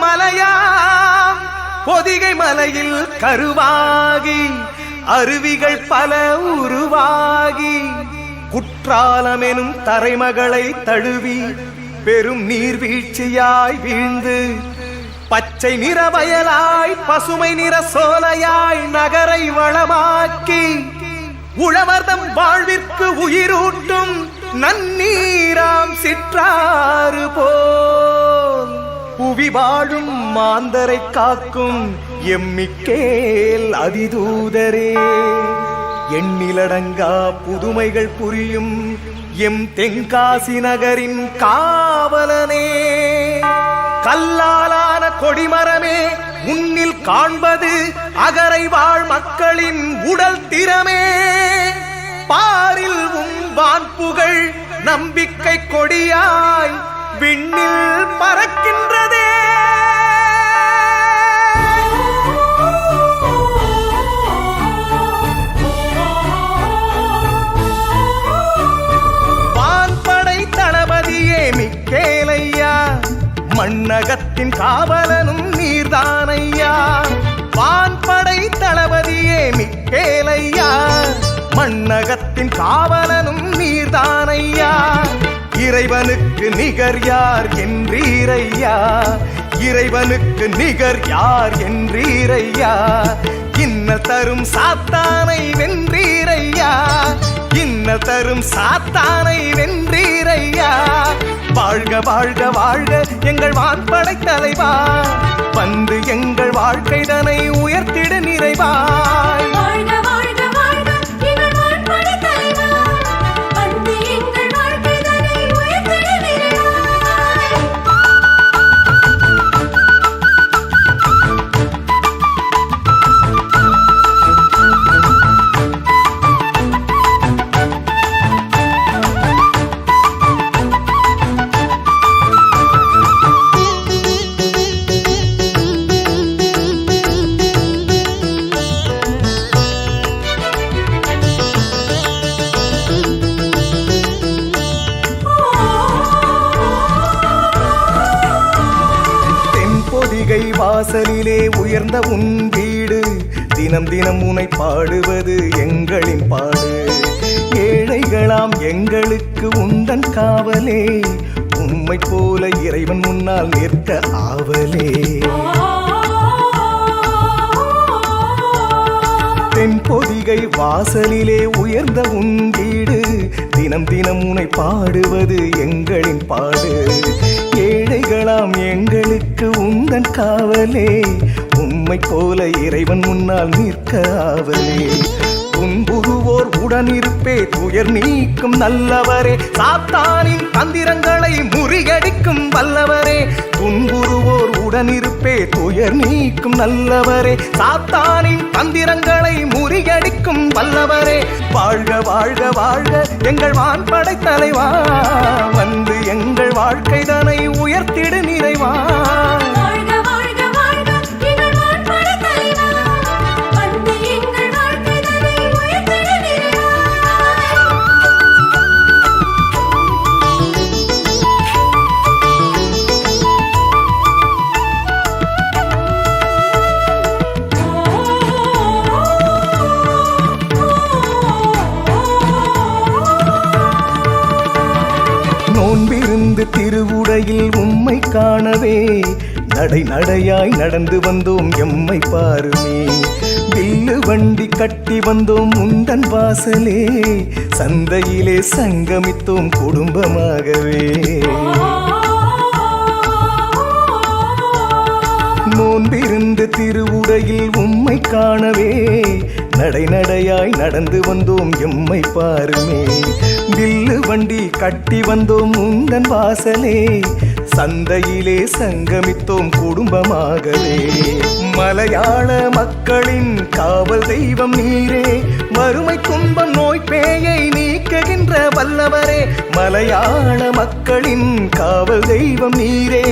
மலையாம் பொதிகை மலையில் கருவாகி அருவிகள் பல உருவாகி குற்றாலமெனும் தரைமகளை தழுவி பெரும் நீர்வீழ்ச்சியாய் வீழ்ந்து பச்சை நிற வயலாய் பசுமை நிற சோலையாய் நகரை வளமாக்கி உழவர்தம் வாழ்விற்கு உயிரூட்டும் நன்னீராம் சிற்றாறு போல் புவி வாழும் மாந்தரை காக்கும் எம்மிக்கேல் அதிதூதரே எண்ணிலடங்கா புதுமைகள் புரியும் எம் தென்காசி நகரின் காவலனே கல்லாலான கொடிமரமே முன்னில் காண்பது அகரை வாழ் மக்களின் உடல் திறமே பாரில் வான் புகழ் நம்பிக்கை கொடியாய் விண்ணில் பறக்கின்றதே வான்படை தளபதியே மிக்கேலையா மண்ணகத்தின் காவலனும் நீர்தானையா வான்படை தளபதியே மிக்கேலையா மண்ணகத்தின் காவலனும் நீர்தானையா இறைவனுக்கு நிகர் யார் என்றீரையா இறைவனுக்கு நிகர் யார் என்றீரையா இன்னல் தரும் சாத்தானை வென்றீரையா இன்னல் தரும் சாத்தானை வென்றீரையா வாழ்க வாழ்க வாழ்க எங்கள் வான்படை தலைவா வந்து எங்கள் வாழ்க்கை தனை உயர்த்திட நிறைவாய் வாசலிலே உயர்ந்த உன் வீடு தினம் தினம் உனை பாடுவது எங்களின் பாடு ஏழைகளாம் எங்களுக்கு உந்தன் காவலே உம்மை போல இறைவன் முன்னால் நிற்க ஆவலே தென்பொதிகை வாசலிலே உயர்ந்த உன் வீடு தினம் தினம் உனை பாடுவது எங்களின் பாடு ஏழைகளாம் எங்களுக்கு உந்தன் காவலே உம்மை போல இறைவன் முன்னால் நிற்க ஆவலே துன்புறுவோர் உடனிருப்பே துயர் நீக்கும் நல்லவரே சாத்தானின் தந்திரங்களை முறியடிக்கும் வல்லவரே துன்புறுவோர் உடனிருப்பே துயர் நீக்கும் நல்லவரே சாத்தானின் தந்திரங்களை முறியடிக்கும் வல்லவரே வாழ்க வாழ்க வாழ்க எங்கள் வான்படை தலைவா வந்து எங்கள் வாழ்க்கை தனை உயர்த்திடு நிறைவா நோன்பிருந்து திருவுடையில் உம்மை காணவே நடை நடையாய் நடந்து வந்தோம் எம்மை பாருமே வில்லு வண்டி கட்டி வந்தோம் உந்தன் வாசலே சந்தையிலே சங்கமித்தோம் குடும்பமாகவே நோன்பிருந்து திருவுடையில் உம்மை காணவே நடை நடையாய் நடந்து வந்தோம் எம்மை பாருமே வில்லு வண்டி கட்டி வந்தோம் உந்தன் வாசலே சந்தையிலே சங்கமித்தோம் குடும்பமாகவே மலையாள மக்களின் காவல் தெய்வம் நீரே வறுமை துன்பம் நோய் பேயை நீக்குகின்ற வல்லவரே மலையாள மக்களின் காவல் தெய்வம் நீரே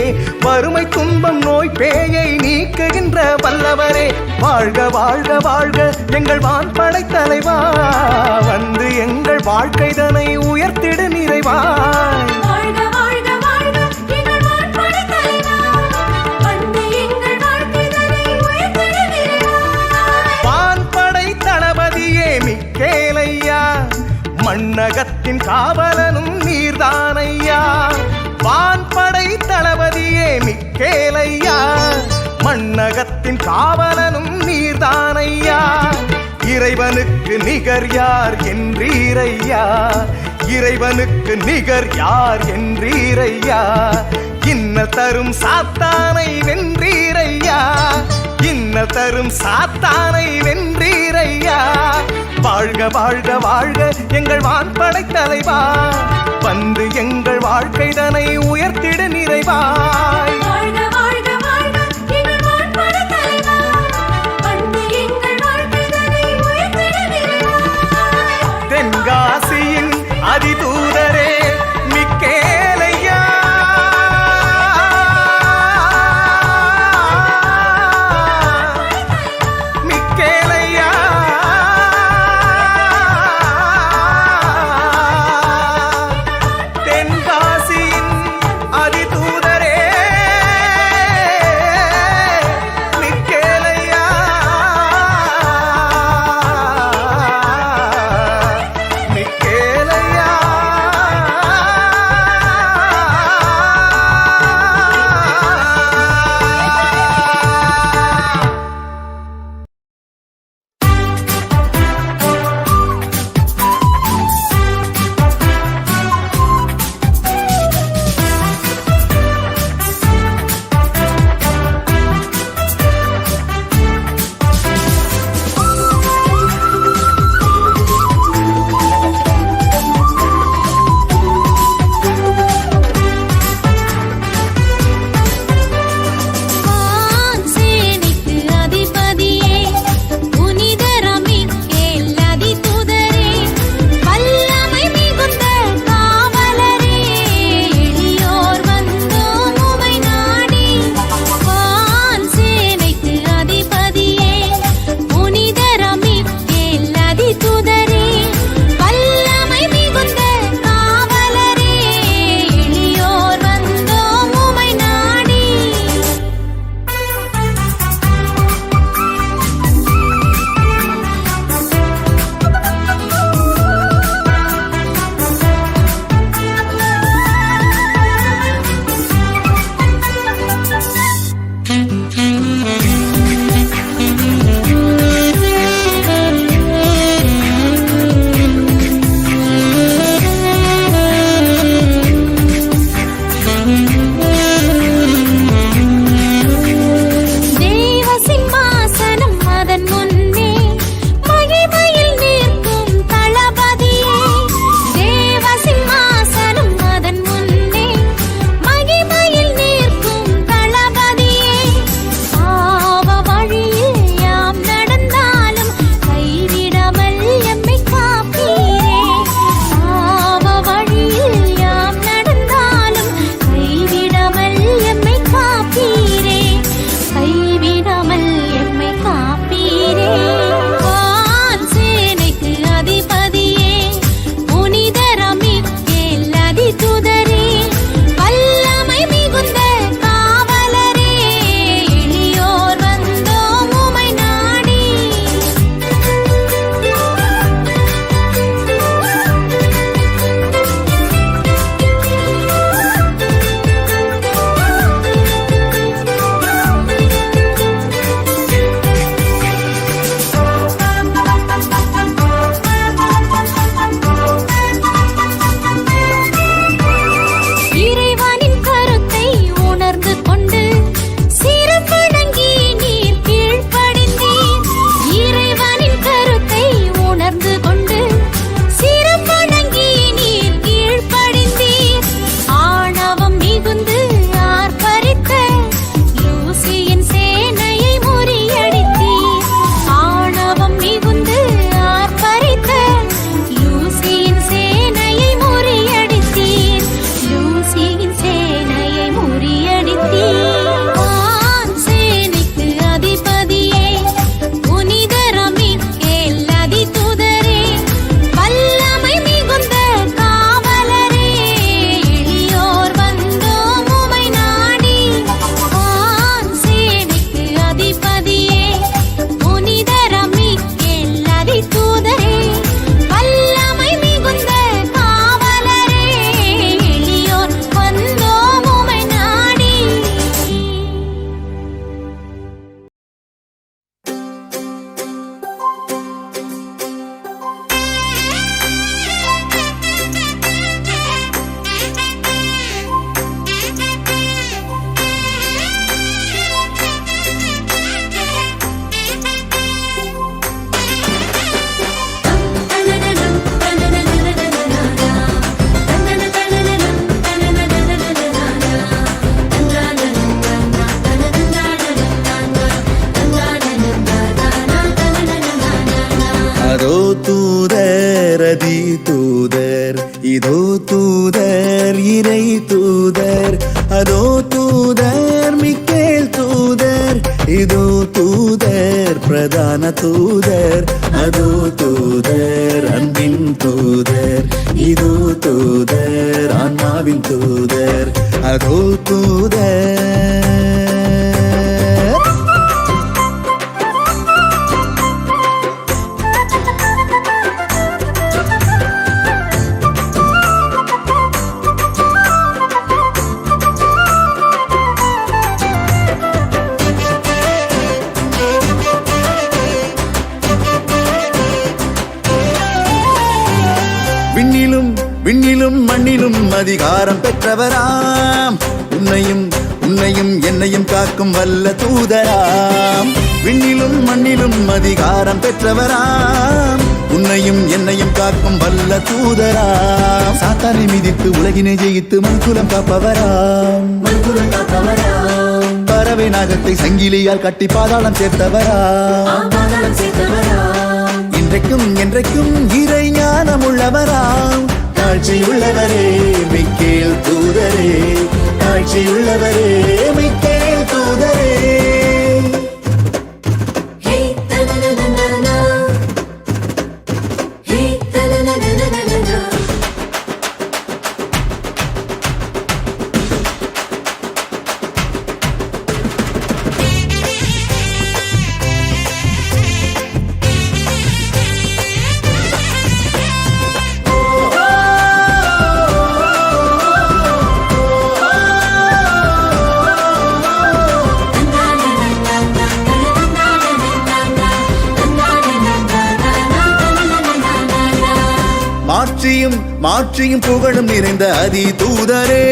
வறுமை துன்பம் நோய் பேயை நீக்குகின்ற வல்லவரே வாழ்க வாழ்க வாழ்க எங்கள் வான்படை தலைவா வந்து எங்கள் வாழ்க்கை தனை உயர்த்திடு நிறைவாய் வாழ்க வாழ்க வாழ்க எங்கள் வான்படை தலைவா வந்து காவலனும் நீர்தானையா வான்படை தளபதியே மிக்கேலையா மண்ணகத்தின் காவலனும் நீர்தானையா இறைவனுக்கு நிகர் யார் என்றீரையா இறைவனுக்கு நிகர் யார் என்றீரையா இன்னல் தரும் சாத்தானை வென்றீரையா இன்னல் தரும் சாத்தானை வென்றீரையா வாழ்க வாழ்க வாழ்க எங்கள் வான்படை தலைவா வந்து எங்கள் வாழ்க்கைதனை உயர்த்திட நிறைவாய் வாழ்க வாழ்க வாழ்க எங்கள் வான்படை தலைவா வந்து எங்கள் வாழ்க்கைதனை உயர்த்திட நிறைவாய் தென்காசியின் அதிதூதரே மிக்கேலையா மிக்கேலையா தென்காசியின் அதிதூதரே தூதர் மிக்கேல் தூதர் இதோ தூதர் பிரதான தூதர் அதோ தூதர் அன்பின் தூதர் இதோ தூதர் ஆன்மாவின் தூதர் அதோ தூதர் விண்ணிலும் மண்ணிலும் அதிகாரம் பெற்றவராம் உன்னையும் என்னையும் காக்கும் வல்ல தூதராம் விண்ணிலும் மண்ணிலும் அதிகாரம் பெற்றவராம் உன்னையும் என்னையும் காக்கும் வல்ல தூதராம் சாத்தானை மிதித்து உலகினை ஜெயித்து மண்குலம் காப்பவராம் பறவை நாகத்தை சங்கிலியால் கட்டி பாதாளம் சேர்த்தவராம் என்றைக்கும் இறை ஞானம் உள்ளவராம் தாழ்ச்சியுள்ளவரே மிக்கேல் தூதரே தாழ்ச்சியுள்ளவரே மிக்கேல் தூதரே மாற்றியும் புகழும் நிறைந்த அதி தூதரே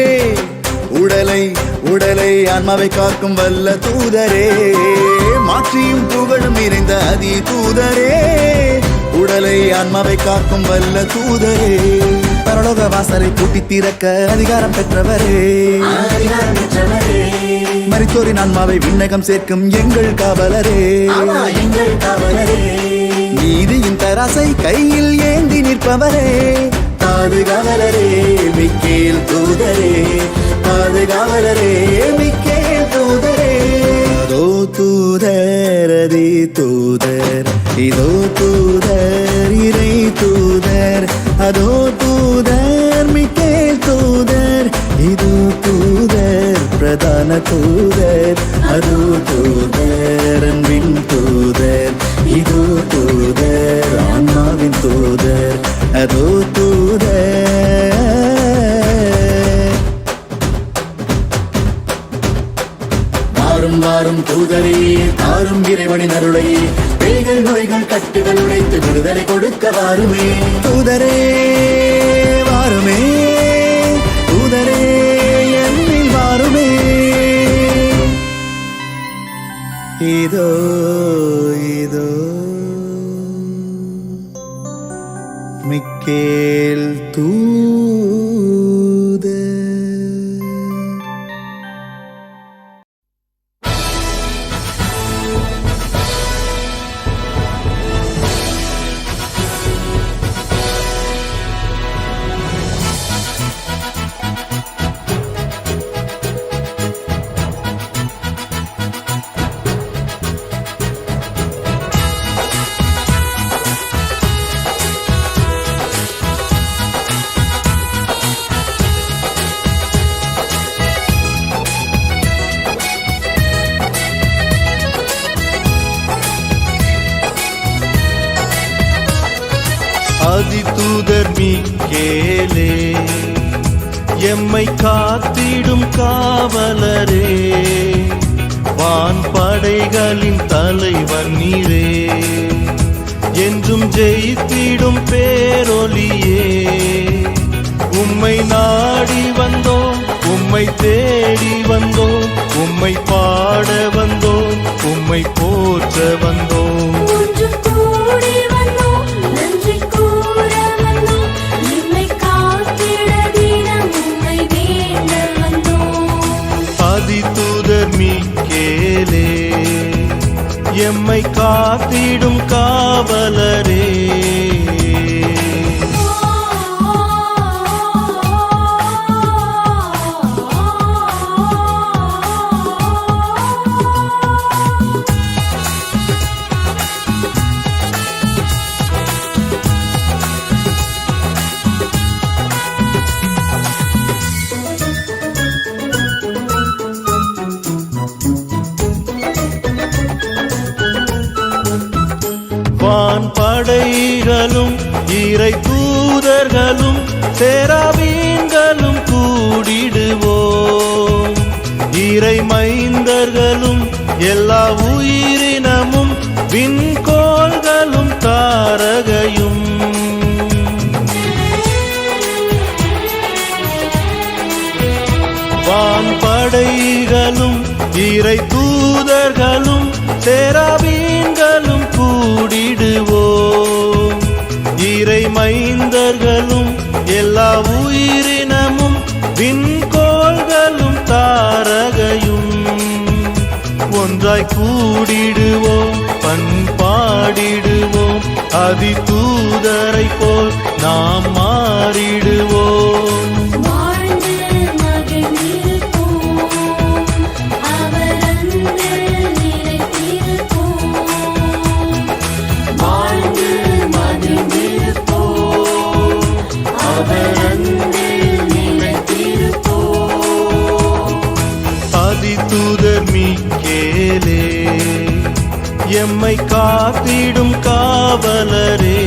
உடலை ஆன்மாவை காக்கும் வல்ல தூதரே மாற்றியும் புகழும் நிறைந்த அதி தூதரே உடலை ஆன்மாவை காக்கும் வல்ல தூதரே பரலோக வாசலை பூட்டி திறக்க அதிகாரம் பெற்றவரே மரித்தோரின் ஆன்மாவை விண்ணகம் சேர்க்கும் எங்கள் காவலரே நீதியின் தராசை கையில் ஏந்தி நிற்பவரே பாதுகாவலரே மிக்கேல் தூதரே பாதுகாவலரே மிக்கேல் தூதரே அதோ தூதர் அதி தூதர் இதோ தூதர் இறை தூதர் அதோ தூதர் மிக்கேல் தூதர் இதோ தூதர் பிரதான தூதர் அதோ தூதர் அன்பின் தூதர் இதோ தூதர் ஆன்மாவின் தூதர் அதோ தூதர் வாரும் தூதரே தாரும் இறைவனின் அருளை பேய்கள் நோய்கள் கட்டுகள் உடைத்து விடுதலை கொடுக்க வாருமே தூதரே வாருமே தூதரே என்னில் வாருமே இதோ மிக்கேல் தூதர் அதிதூதர் மிக்கேலே எம்மை காத்திடும் காவலரே வான்படைகளின் தலைவர் நீரே என்றும் ஜெயித்திடும் பேரொலியே உம்மை நாடி வந்தோம் உம்மை தேடி வந்தோம் உம்மை பாட வந்தோம் உம்மை போற்ற வந்தோம் அதிதூதர் மிக்கேலே எம்மை காத்திடும் காவலரே படைகளும் இறை தூதர்களும் சேராபீன்களும் கூடிடுவோம். இறை மைந்தர்களும் எல்லா உயிரினமும் விண்கோள்களும் தாரகையும் வான்படைகளும் இறை தூதர்களும் சேராபீன்களும் கூடிடுவோம். இறை மைந்தர்களும் எல்லா உயிரினமும் விண்கோள்களும் தாரகையும் ஒன்றாய் கூடிடுவோம், பண்பாடிடுவோம். அதி தூதரை போல் நாம் மாறிடுவோம். வாழ்ந்து மகிழ்ந்திருப்போம், அவர் அன்பில் நிலைத்திருப்போம். வாழ்ந்து மகிழ்ந்திருப்போம், அவர் அன்பில் நிலைத்திருப்போம். அதிதூதர் மீக்கேலே எம்மை காத்திடும் காவலரே.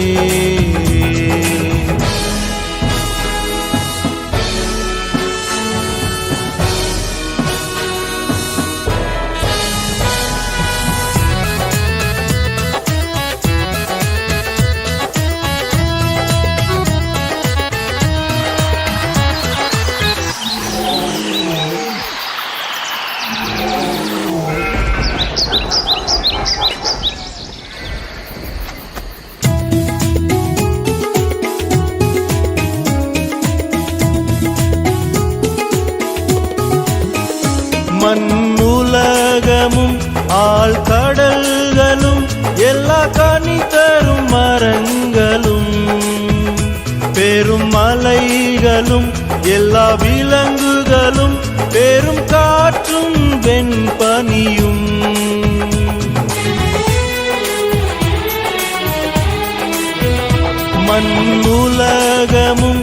மண்ணுலகமும் ஆழ்கடல்களும் எல்லா கனி தரும் மரங்களும் பெரும் மலைகளும் எல்லா விலங்குகளும் பெரும் காற்றும் வெண்பனியும் மண்ணுலகமும்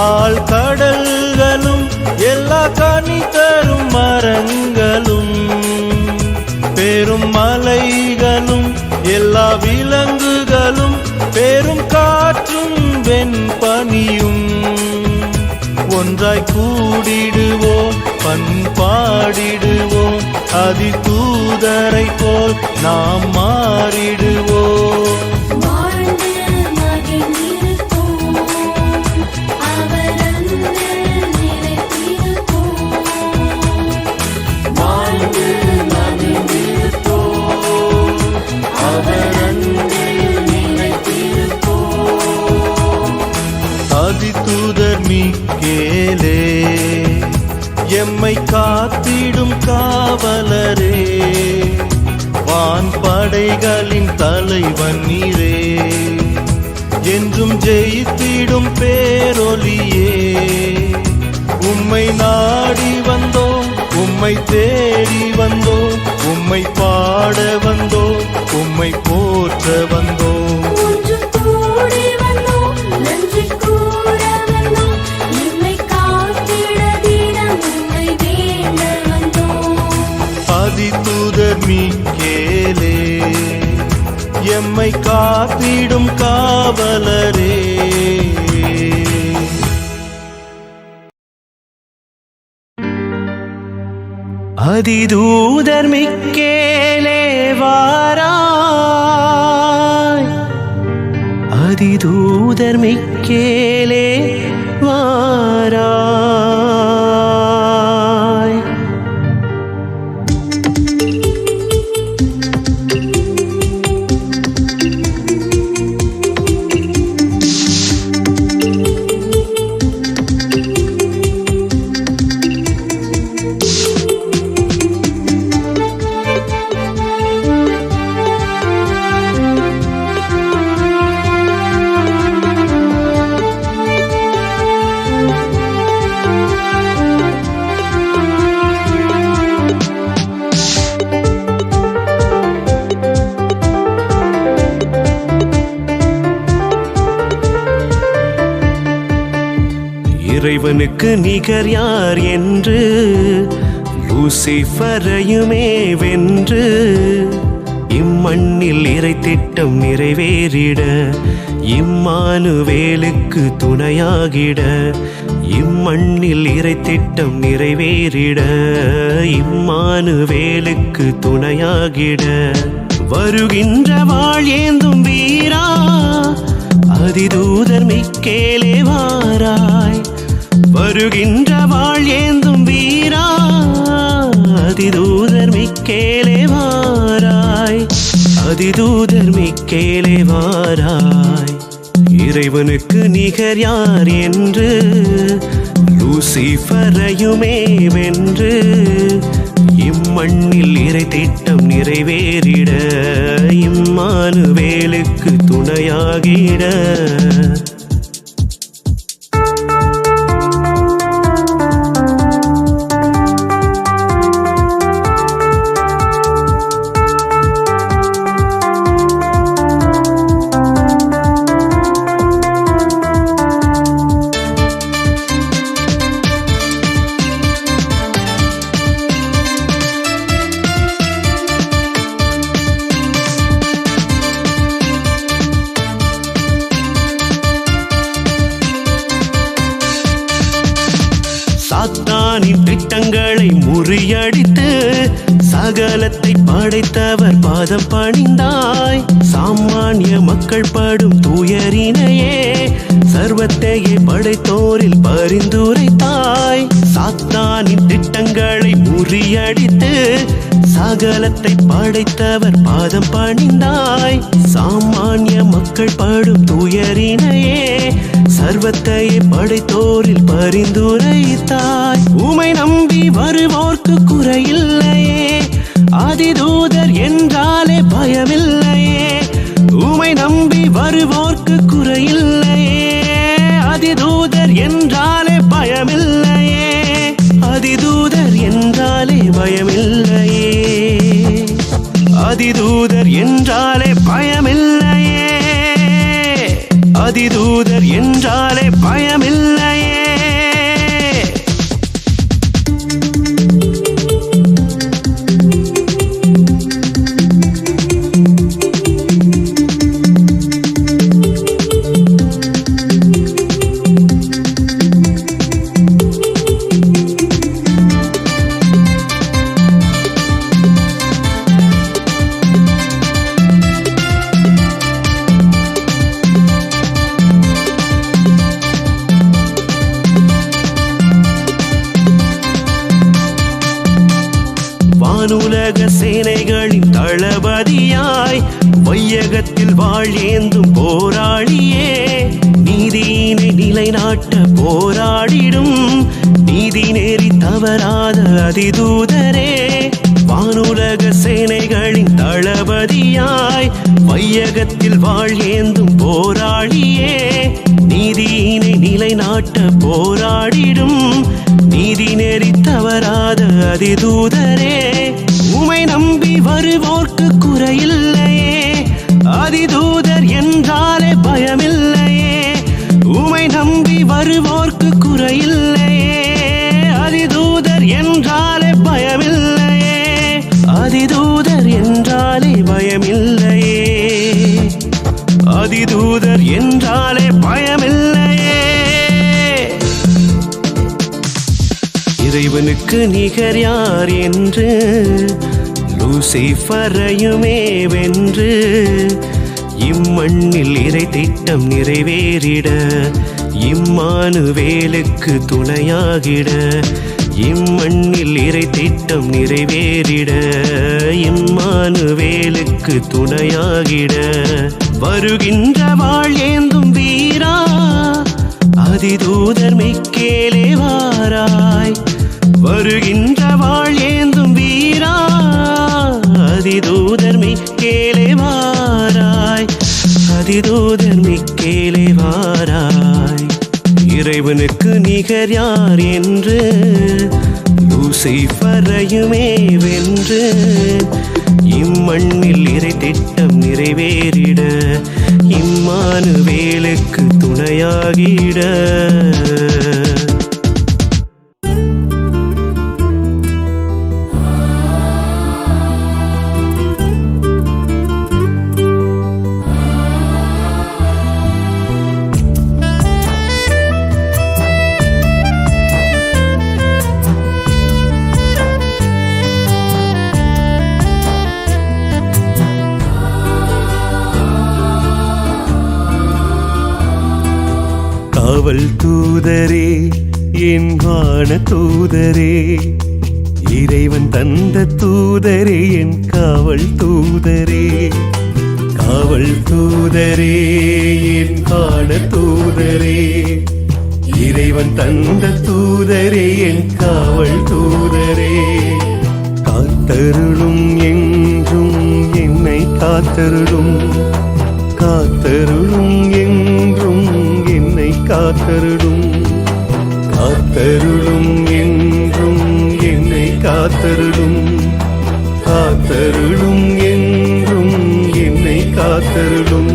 ஆழ்கடல்களும் எல்லா கனி தரும் மரங்களும் பெரும் மலைகளும் எல்லா விலங்குகளும் பெரும் காற்றும் வெண்பனியும் ஒன்றாய் கூடிடுவோம், பண்பாடிடுவோம். அதி தூதரை போல் நாம் மாறிடுவோம். வாழ்ந்து மகிழ்ந்திருப்போம், அவர் அன்பில் நிலைத்திருப்போம். வாழ்ந்து மகிழ்ந்திருப்போம், அவர் அன்பில் நிலைத்திருப்போம். அதிதூதர் மீக்கேலே எம்மை காத்திடும் காவலரே. வான்படைகளின் தலைவன் நீரே, என்றும் ஜெயித்திடும் பேரொலியே. உம்மை நாடி வந்தோம், உம்மை தேடி வந்தோம், உம்மை பாட வந்தோம், உம்மை போற்ற வந்தோம். ஒன்று கூடி வந்தோம், நன்றி கூற வந்தோம், எம்மை காத்திட தினம் உம்மை வேண்ட வந்தோம். அதிதூதர் மீக்கேலே எம்மை காத்திடும் காவலரே. அதிதூதர் மிக்கேலே வாராய், அதிதூதர் மிக்கேலே வாராய். இறைவனுக்கு நிகர் யார் என்று லூசிஃபரையுமே வென்று இம்மண்ணில் இறை திட்டம் நிறைவேறிட இம்மானுவேலுக்கு துணையாகிட இம்மண்ணில் இறை திட்டம் நிறைவேறிட இம்மானுவேலுக்கு துணையாகிட வருகின்ற வாழேந்தும் வீரா அதிதூதர் மிக்கேலே வாராய் வருகின்ற வாழேந்தும் வீரா அதிதூதர் மிக்கேலே வாராய் அதிதூதர் மிக்கேலே வாராய் இறைவனுக்கு நிகர் யார் என்று லூசிஃபரையுமே வென்று இம்மண்ணில் இறை திட்டம் நிறைவேறிட இம்மானுவேலுக்கு துணையாகிட சாத்தானின் திட்டங்களை முறியடித்து சகலத்தை படைத்தவர் பாதம் பணிந்தாய் சாமானிய மக்கள் படும் துயரினையே சர்வத்தையே படைத்தோரில் பரிந்துரைத்தாய் சாத்தானின் திட்டங்களை முறியடித்து சகலத்தை படைத்தவர் பாதம் பணிந்தாய் சாமானிய மக்கள் படும் துயரினையே சர்வத்தையே படைத்தோரில் பரிந்துரைத்தாய் உமை நம்பி வருவோர்க்கு குறையில்லையே அதிதூதர் என்றாலே பயமில்லையே உமை நம்பி வருவோர்க்கு குறையில்லையே அதிதூதர் என்றாலே பயமில்லையே அதிதூதர் என்றாலே பயமில்லையே அதிதூதர் என்றாலே பயமில்லையே அதிதூதர் என்றாலே பயமில்லையே வானுலக சேனைகளின் தளபதியாய் வையகத்தில் வாழேந்தும் போராளியே நீதியினை நிலைநாட்ட போராடிடும் நீதி நெறி தவறாத அதிதூதரே வானுலக சேனைகளின் தளபதியாய் வையகத்தில் வாழேந்தும் போராளியே நீதியினை நிலைநாட்ட போராடிடும் நீதி நெறி தவறாத அதிதூதரே உமை நம்பி வருவோர்க்கு குறையில்லையே அதிதூதர் என்றாலே பயமில்லையே உமை நம்பி வருவோர்க்கு குறையில்லையே அதிதூதர் என்றாலே பயமில்லையே அதிதூதர் என்றாலே பயமில்லையே அதிதூதர் என்றாலே பயமில்லையே இறைவனுக்கு நிகர் யார் என்று லூசிஃபரையுமே வென்று இம்மண்ணில் இறை திட்டம் நிறைவேறிட இம்மானுவேலுக்கு துணையாகிட இம்மண்ணில் இறை திட்டம் நிறைவேறிட இம்மானுவேலுக்கு துணையாகிட வருகின்ற வாழேந்தும் வீரா அதிதூதர் மிக்கேலே வாராய் வருகின்ற வாழேந்தும் வீரா அதிதூதர் மிக்கேலே வாராய் அதிதூதர் மிக்கேலே வாராய் இறைவனுக்கு நிகர் யார் என்று லூசிஃபரையுமே வென்று இம்மண்ணில் இறை திட்டம் நிறைவேறிட இம்மானுவேலுக்கு துணையாகிட காவல் தூதரே என் வான தூதரே இறைவன் தந்த தூதரே என் காவல் தூதரே காவல் தூதரே என் வான தூதரே இறைவன் தந்த தூதரே என் காவல் தூதரே காத்தருளும் என்றும் என்னை காத்தருளும் காத்தருளும் என்றும் என்னை காத்தருளும் காத்தருளும் என்றும் என்னை காத்தருளும் காத்தருளும் என்றும் என்னை காத்தருளும்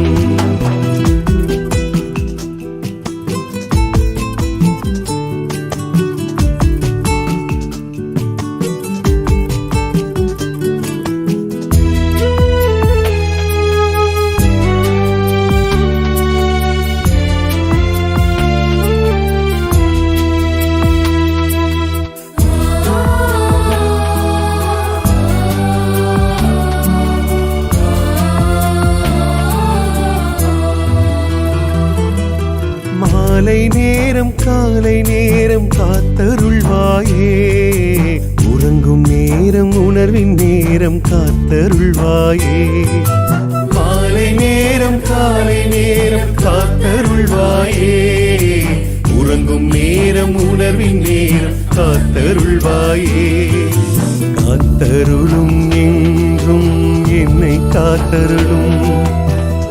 மாலை நேரம் காலை நேரம் காத்தருள்வாயே உறங்கும் நேரம் உணர்வின் நேரம் காத்தருள்வாயே மாலை நேரம் காலை நேரம் காத்தருள்வாயே உறங்கும் நேரம் உணர்வின் நேரம் காத்தருள்வாயே காத்தருளும் என்றும் என்னை காத்தருளும்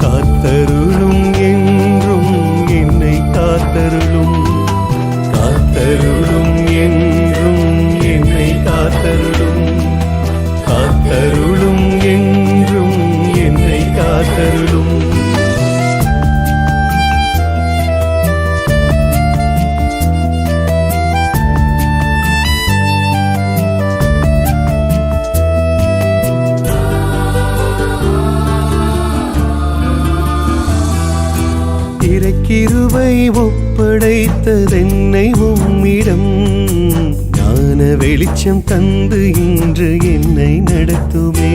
காத்தருளும் என்றும் என்னை காத்தருளும் காத்தருளும் என்றும் என்னை காத்தருளும் காத்தருளும் என்றும் என்னை காத்தருளும் கிருபை ஒப்படைத்ததென்னை உம்மிடம் ஞான வெளிச்சம் தந்து இன்று என்னை நடத்துமே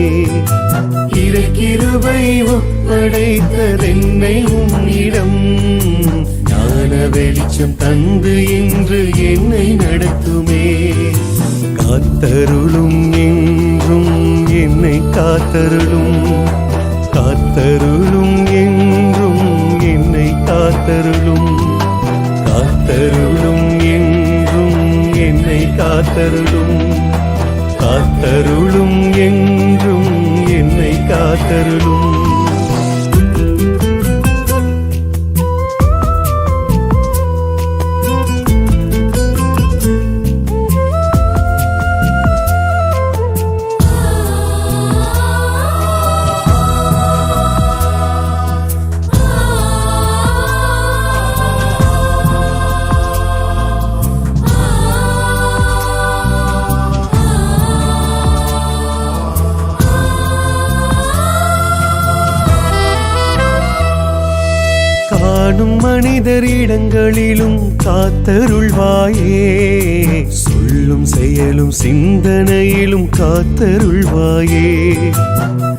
கிருபை ஒப்படைத்ததென்னை உம்மிடம் ஞான வெளிச்சம் தந்து இன்று என்னை நடத்துமே காத்தருளும் என்றும் என்னை காத்தருளும் காத்தருளும் என்றும் என்னை காத்தருளும் காத்தருளும் என்றும் என்னை காத்தருளும் காத்தருளும் என்றும் என்னை காத்தருளும் காணும் மனிதரிடங்களிலும் காத்தருள்வாயே சொல்லும் செயலும் சிந்தனையிலும் காத்தருள்வாயே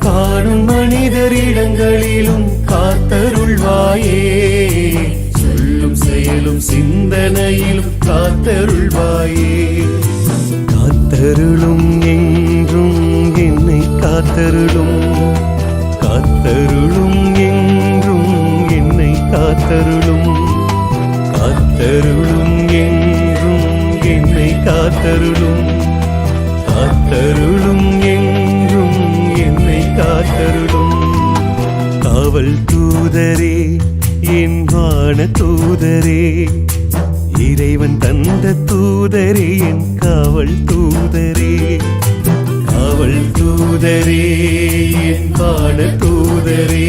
காணும் மனிதரிடங்களிலும் காத்தருள்வாயே சொல்லும் செயலும் சிந்தனையிலும் காத்தருள்வாயே காத்தருளும் என்றும் என்னை காத்தருளும் காத்தருளும் என்றும் என்னை காத்தருளும் காத்தருளும் என்றும் என்னை காத்தருளும் காத்தருளும் என்றும் என்னை காத்தருளும் காவல் தூதரே என் வான தூதரே இறைவன் தந்த தூதரே என் காவல் தூதரே காவல் தூதரே என் வான தூதரே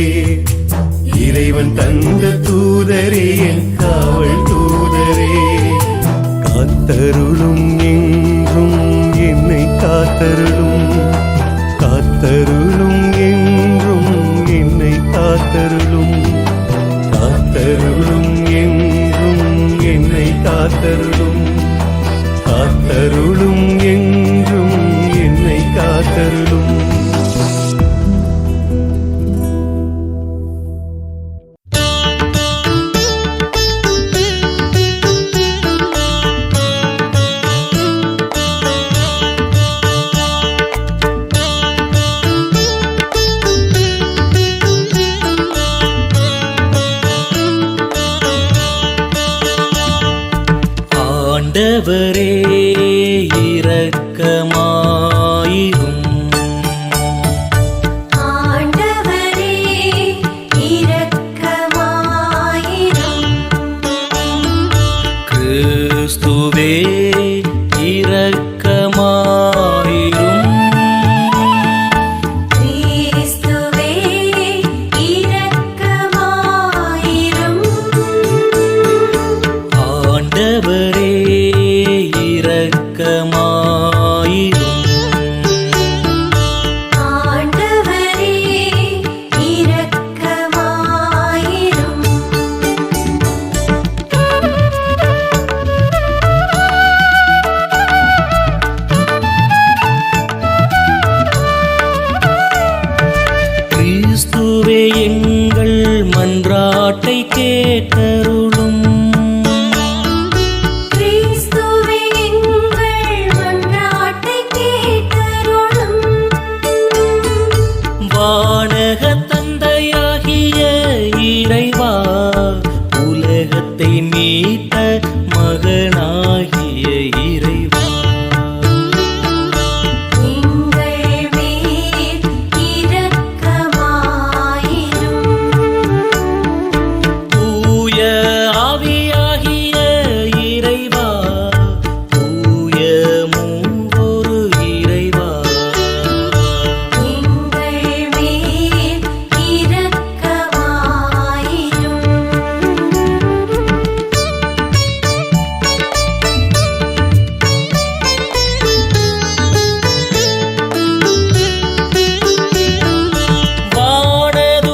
இறைவன் தந்த தூதரே என் காவல் தூதரே காத்தருளும் என்றும் என்னை காத்தருளும் காத்தருளும் என்றும் என்னை காத்தருளும் காத்தருளும் என்றும் என்னை காத்தருளும் காத்தருளும் என்றும் என்னை காத்தருளும் ஆண்டவரே இரக்கமாயிரும். ஆண்டவரே இரக்கமாயிரும். கிறிஸ்துவே இரக்கமாயிரும். கிறிஸ்துவே இரக்கமாயிரும். ஆண்டவரே இரக்கமாயிரும். ஆண்டவரே இரக்கமாயிரும். கிறிஸ்துவே எங்கள் மன்றாட்டை கேட்டருளும். கிறிஸ்துவே எங்கள் மன்றாட்டை கேட்டருளும். வானக தந்தையாகிய இறைவா, உலகத்தை மீட்ட மகனாகிய இறைவா, எங்கள் மேல் இரக்கமாயிரும். தூய ஆவியாகிய இறைவா, தூய மூவொரு இறைவா, எங்கள் மேல் இரக்கமாயிரும்.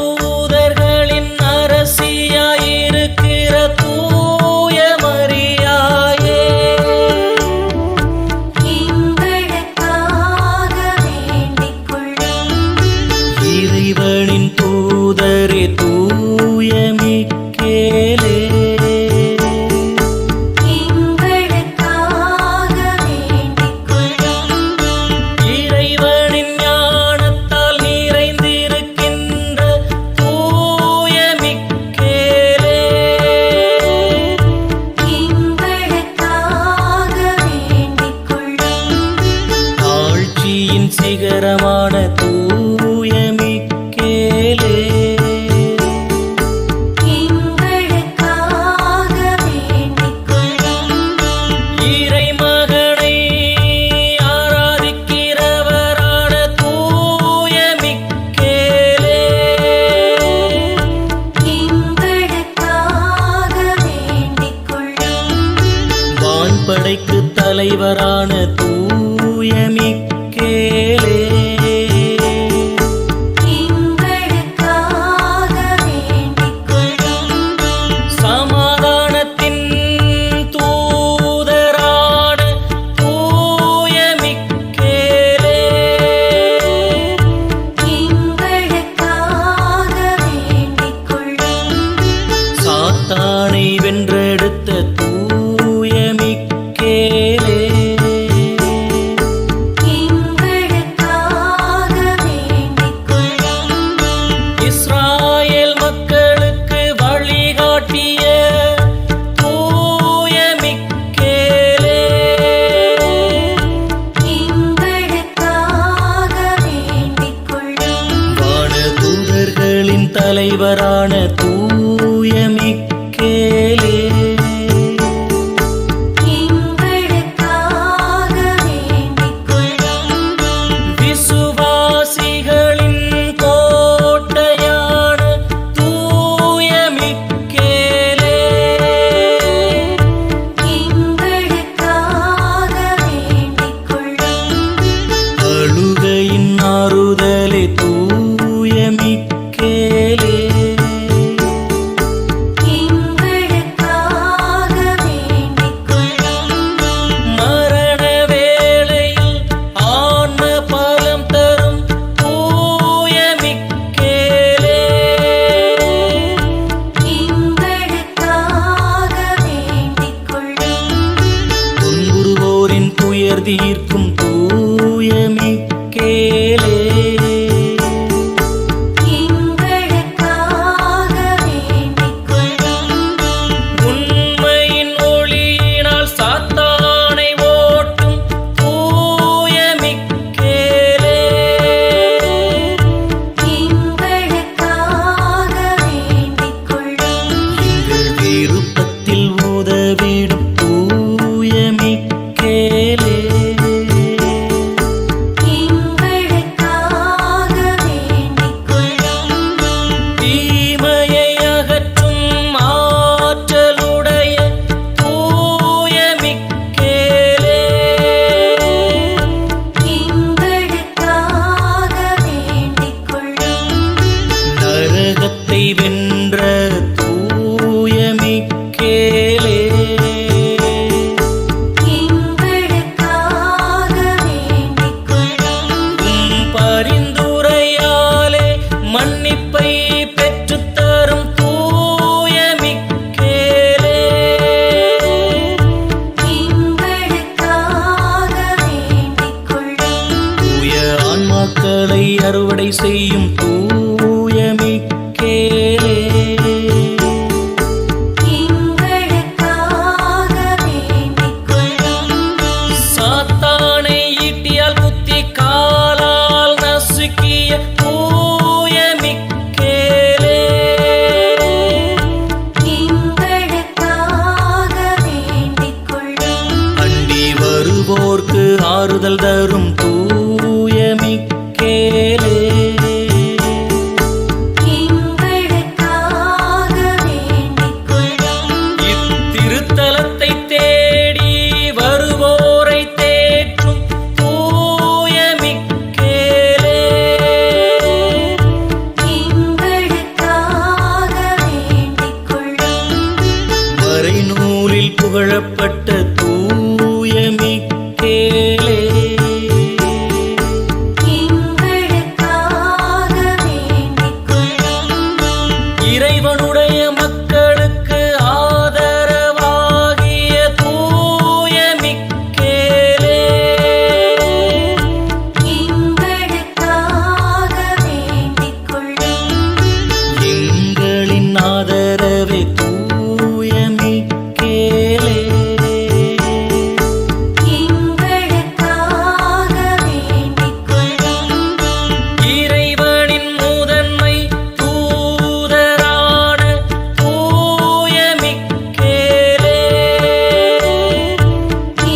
வானதூதர்களின் அரசியாயிருக்கிற தூய மரியாயே, எங்களுக்காக வேண்டிக் கொள்ளும். இறைவனின் தூதரே தூய மிக்கேலே, எங்களுக்காக வேண்டிக் கொள்ளும். இறைவனின் ஞானத்தால் நிறைந்திருக்கின்ற தூய மிக்கேலே, எங்களுக்காக வேண்டிக் கொள்ளும். ஆட்சியின் சிகரமான தூய மிக்கேலே, எங்களுக்காக வேண்டிக் கொள்ளும். இறைமகனை ஆராதிக்கிறவரான தூய மிக்கேலே, எங்களுக்காக வேண்டிக் கொள்ளும். வான்படைக்கு தலைவரான தூய மிக்கேலே, எங்களுக்காக வேண்டிக் கொள்ளும். சமாதானத்தின் தூதரான தூய மிக்கேலே, எங்களுக்காக வேண்டிக் கொள்ளும். சாத்தானை வென்றெடுத்த தூய மிக்கேலே, எங்களுக்காக வேண்டிக் கொள்ளும். இஸ்ராயேல் மக்களுக்கு வழிகாட்டிய தூய மிக்கேலே, எங்களுக்காக வேண்டிக் கொள்ளும். வானதூதர்களின் தலைவரான தூய மிக்கேலே, எங்களுக்காக வேண்டிக் கொள்ளும். விசுவாசிகளின் கோட்டையான தூய மிக்கேலே, எங்களுக்காக வேண்டிக் கொள்ளும். அழுகையின் ஆறுதலே தூய மிக்கேலே, பரிந்துரையாலே மன்னிப்பை பெற்றுத்தரும் தூய மிக்கேலே, எங்களுக்காக வேண்டிக் கொள்ளும். தூய ஆன்மாக்களை அறுவடை செய்யும் தூய மிக்கேலே, எங்களுக்காக வேண்டிக் கொள்ளும். சாத்தானை ஈட்டியால் குத்தி காலால் நசுக்கிய தூய மிக்கேலே, எங்களுக்காக வேண்டிக் கொள்ளும். அண்டி வருவோர்க்கு ஆறுதல் தரும் தூய மிக்கேலே, எங்களுக்காக வேண்டிக் கொள்ளும். இத்திருத்தலத்தை தேடி வருவோரை தேற்றும் தூய மிக்கேலே, எங்களுக்காக வேண்டிக் கொள்ளும். மறைநூலில் புகழப்பட்ட தூய மிக்கேலே, எங்களுக்காக வேண்டிக் கொள்ளும். இறைவனுடைய மக்களுக்கு ஆதரவாகிய தூய மிக்கேலே, எங்களுக்காக வேண்டிக் கொள்ளும். எங்களின் ஆதரவே தூய மிக்கேலே, எங்களுக்காக வேண்டிக் கொள்ளும். இறைவனின் முதன்மை தூதரான தூய மிக்கேலே,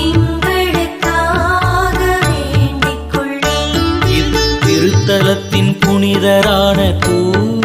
எங்களுக்காக வேண்டிக் கொள்ளும். இத்திருத்தலத்தின் புனிதரான தூய